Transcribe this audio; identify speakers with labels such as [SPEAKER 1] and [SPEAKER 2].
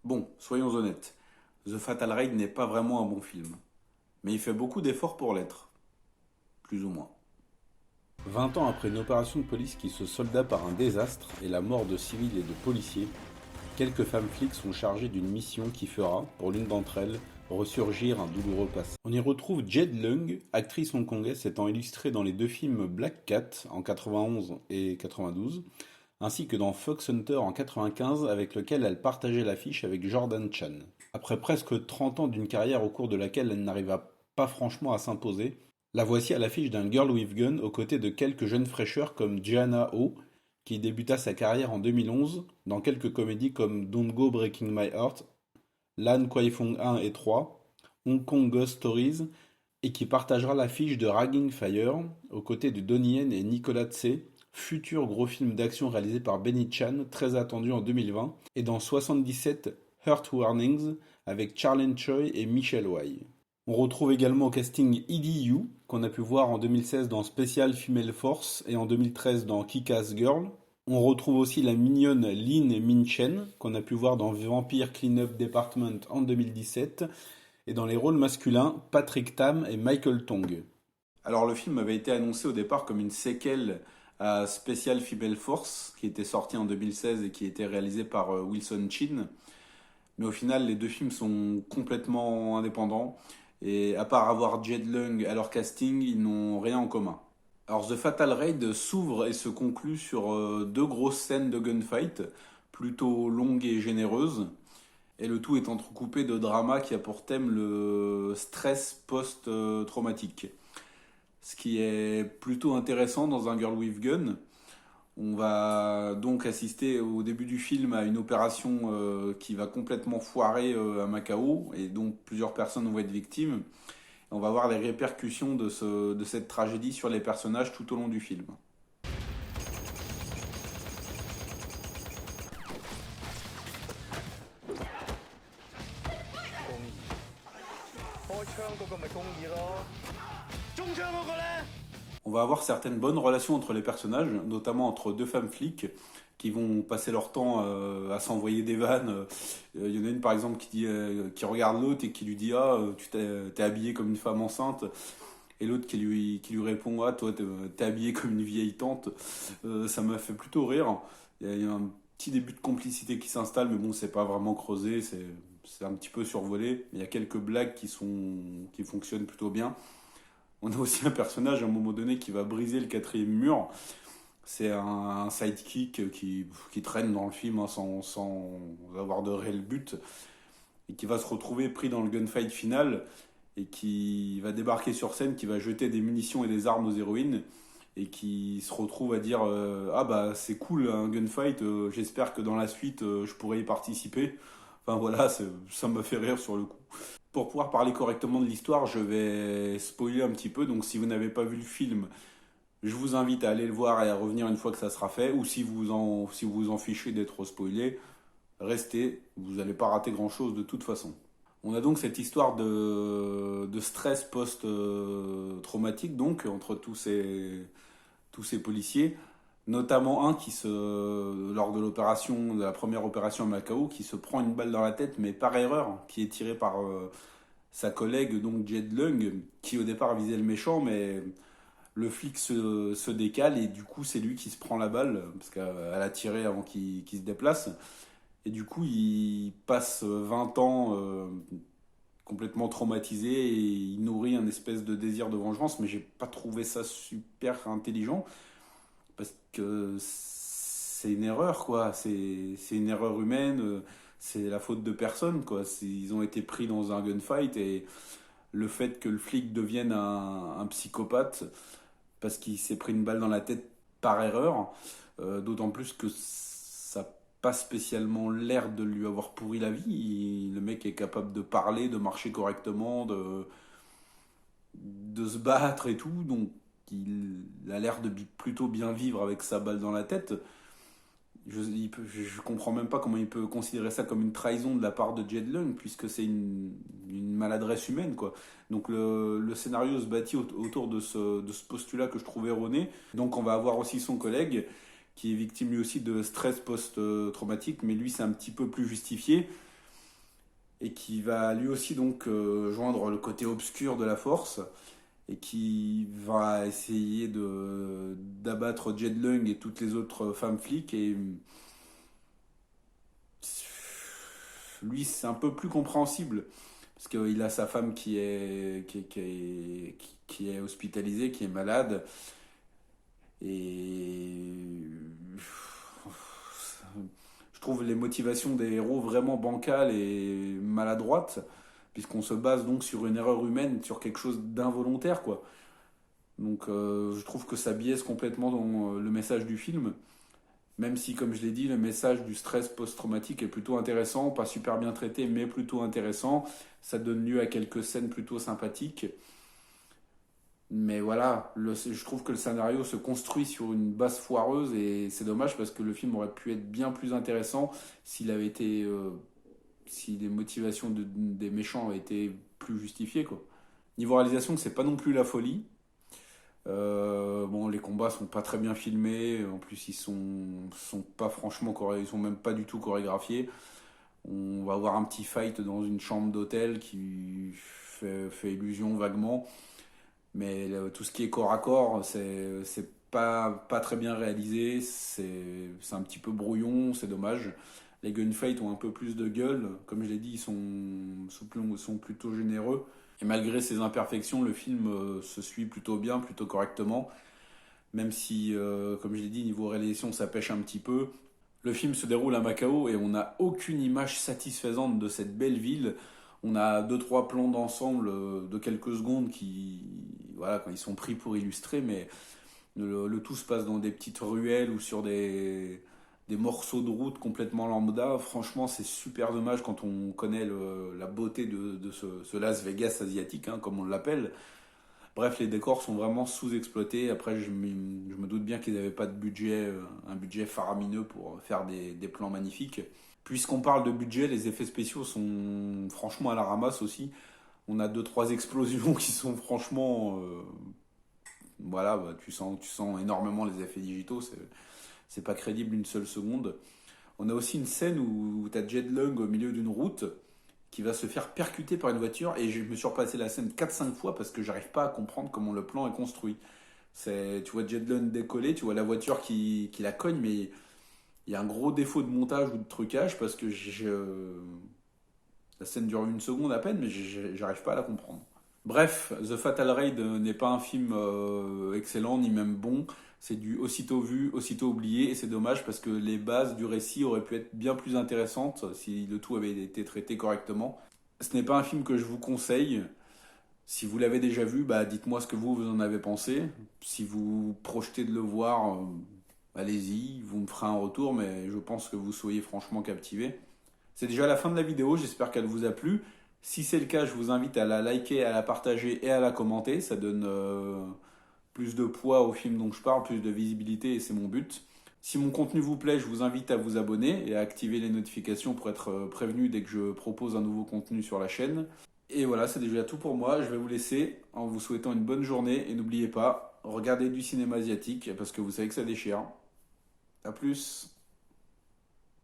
[SPEAKER 1] Bon, soyons honnêtes, The Fatal Raid n'est pas vraiment un bon film. Mais il fait beaucoup d'efforts pour l'être, plus ou moins.
[SPEAKER 2] 20 ans après une opération de police qui se solda par un désastre et la mort de civils et de policiers, quelques femmes flics sont chargées d'une mission qui fera, pour l'une d'entre elles, ressurgir un douloureux passé. On y retrouve Jade Lung, actrice hongkongaise s'étant illustrée dans les deux films Black Cat en 91 et 92, ainsi que dans Fox Hunter en 95 avec lequel elle partageait l'affiche avec Jordan Chan. Après presque 30 ans d'une carrière au cours de laquelle elle n'arriva pas franchement à s'imposer, la voici à l'affiche d'un Girl with Gun aux côtés de quelques jeunes fraîcheurs comme Gianna Oh, qui débuta sa carrière en 2011 dans quelques comédies comme Don't Go Breaking My Heart, Lan Kwai Fong 1 et 3, Hong Kong Ghost Stories, et qui partagera l'affiche de Ragging Fire aux côtés de Donnie Yen et Nicolas Tse, futur gros film d'action réalisé par Benny Chan, très attendu en 2020, et dans 77 Hurt Warnings avec Charlene Choi et Michelle Wai. On retrouve également au casting Edie Yu, qu'on a pu voir en 2016 dans Special Female Force et en 2013 dans Kick-Ass Girl. On retrouve aussi la mignonne Lin Min-chen, qu'on a pu voir dans Vampire Cleanup Department en 2017, et dans les rôles masculins, Patrick Tam et Michael Tong.
[SPEAKER 1] Alors le film avait été annoncé au départ comme une séquelle à Special Female Force, qui était sorti en 2016 et qui était réalisé par Wilson Chin. Mais au final, les deux films sont complètement indépendants. Et à part avoir Jed Lung à leur casting, ils n'ont rien en commun. Alors The Fatal Raid s'ouvre et se conclut sur deux grosses scènes de gunfight, plutôt longues et généreuses. Et le tout est entrecoupé de drama qui a pour thème le stress post-traumatique. Ce qui est plutôt intéressant dans un Girl with Gun. On va donc assister au début du film à une opération qui va complètement foirer à Macao et dont plusieurs personnes vont être victimes. On va voir les répercussions de cette tragédie sur les personnages tout au long du film. On va avoir certaines bonnes relations entre les personnages, notamment entre deux femmes flics qui vont passer leur temps à s'envoyer des vannes. Il y en a une par exemple qui regarde l'autre et qui lui dit ah tu t'es habillé comme une femme enceinte et l'autre qui lui répond ah toi t'es habillé comme une vieille tante. Ça m'a fait plutôt rire. Il y a un petit début de complicité qui s'installe mais bon c'est pas vraiment creusé, c'est un petit peu survolé. Il y a quelques blagues qui fonctionnent plutôt bien. On a aussi un personnage à un moment donné qui va briser le quatrième mur. C'est un sidekick qui traîne dans le film hein, sans avoir de réel but et qui va se retrouver pris dans le gunfight final et qui va débarquer sur scène, qui va jeter des munitions et des armes aux héroïnes et qui se retrouve à dire ah bah c'est cool un gunfight, j'espère que dans la suite je pourrai y participer. Enfin voilà, ça m'a fait rire sur le coup. Pour pouvoir parler correctement de l'histoire, je vais spoiler un petit peu. Donc, si vous n'avez pas vu le film, je vous invite à aller le voir et à revenir une fois que ça sera fait. Ou si vous en fichez d'être trop spoilé, restez. Vous n'allez pas rater grand-chose de toute façon. On a donc cette histoire de stress post-traumatique donc entre tous ces policiers, notamment un lors de la première opération à Macao, qui se prend une balle dans la tête, mais par erreur, qui est tirée par sa collègue, donc Jed Lung, qui au départ visait le méchant, mais le flic se décale et du coup c'est lui qui se prend la balle, parce qu'elle a tiré avant qu'il se déplace. Et du coup il passe 20 ans complètement traumatisé et il nourrit un espèce de désir de vengeance, mais j'ai pas trouvé ça super intelligent parce que c'est une erreur quoi, c'est une erreur humaine, c'est la faute de personne quoi. Ils ont été pris dans un gunfight et le fait que le flic devienne un psychopathe parce qu'il s'est pris une balle dans la tête par erreur, d'autant plus que ça n'a pas spécialement l'air de lui avoir pourri la vie. Le mec est capable de parler, de marcher correctement, de se battre et tout, donc il a l'air de plutôt bien vivre avec sa balle dans la tête. Je comprends même pas comment il peut considérer ça comme une trahison de la part de Jed Lung, puisque c'est une maladresse humaine, quoi. Donc le scénario se bâtit autour de ce postulat que je trouve erroné. Donc on va avoir aussi son collègue, qui est victime lui aussi de stress post-traumatique, mais lui c'est un petit peu plus justifié, et qui va lui aussi donc joindre le côté obscur de la force et qui va essayer d'abattre Jed Lung et toutes les autres femmes flics. Et lui, c'est un peu plus compréhensible parce qu'il a sa femme qui est hospitalisée, qui est malade. Et je trouve les motivations des héros vraiment bancales et maladroites, puisqu'on se base donc sur une erreur humaine, sur quelque chose d'involontaire, quoi. Donc je trouve que ça biaise complètement dans le message du film, même si, comme je l'ai dit, le message du stress post-traumatique est plutôt intéressant, pas super bien traité, mais plutôt intéressant. Ça donne lieu à quelques scènes plutôt sympathiques. Mais voilà, je trouve que le scénario se construit sur une base foireuse et c'est dommage parce que le film aurait pu être bien plus intéressant s'il avait été, si les motivations des méchants avaient été plus justifiées, quoi. Niveau réalisation, c'est pas non plus la folie. Bon, les combats sont pas très bien filmés. En plus, sont pas franchement ils sont même pas du tout chorégraphiés. On va avoir un petit fight dans une chambre d'hôtel qui fait illusion vaguement. Mais tout ce qui est corps à corps, c'est pas très bien réalisé. C'est un petit peu brouillon, c'est dommage. Les gunfights ont un peu plus de gueule. Comme je l'ai dit, sont plutôt généreux. Et malgré ces imperfections, le film se suit plutôt bien, plutôt correctement. Même si, comme je l'ai dit, niveau réalisation, ça pêche un petit peu. Le film se déroule à Macao et on n'a aucune image satisfaisante de cette belle ville. On a deux trois plans d'ensemble de quelques secondes voilà, quand ils sont pris pour illustrer, mais le tout se passe dans des petites ruelles ou sur des morceaux de route complètement lambda. Franchement, c'est super dommage quand on connaît la beauté de ce Las Vegas asiatique, hein, comme on l'appelle. Bref, les décors sont vraiment sous-exploités. Après, je me doute bien qu'ils n'avaient pas de budget, un budget faramineux pour faire des plans magnifiques. Puisqu'on parle de budget, les effets spéciaux sont franchement à la ramasse aussi. On a deux trois explosions qui sont franchement, voilà, bah, tu sens énormément les effets digitaux. C'est pas crédible une seule seconde. On a aussi une scène où tu as Jed Lung au milieu d'une route qui va se faire percuter par une voiture et je me suis repassé la scène 4-5 fois parce que j'arrive pas à comprendre comment le plan est construit. Tu vois Jed Lung décoller, tu vois la voiture qui la cogne, mais il y a un gros défaut de montage ou de trucage parce que la scène dure une seconde à peine, mais j'arrive pas à la comprendre. Bref, The Fatal Raid n'est pas un film excellent ni même bon. C'est du aussitôt vu, aussitôt oublié, et c'est dommage parce que les bases du récit auraient pu être bien plus intéressantes si le tout avait été traité correctement. Ce n'est pas un film que je vous conseille. Si vous l'avez déjà vu, bah dites-moi ce que vous en avez pensé. Si vous projetez de le voir, allez-y, vous me ferez un retour, mais je pense que vous soyez franchement captivé. C'est déjà la fin de la vidéo, j'espère qu'elle vous a plu. Si c'est le cas, je vous invite à la liker, à la partager et à la commenter. Ça donne plus de poids au film dont je parle, plus de visibilité et c'est mon but. Si mon contenu vous plaît, je vous invite à vous abonner et à activer les notifications pour être prévenu dès que je propose un nouveau contenu sur la chaîne. Et voilà, c'est déjà tout pour moi. Je vais vous laisser en vous souhaitant une bonne journée et n'oubliez pas, regardez du cinéma asiatique parce que vous savez que ça déchire. A plus.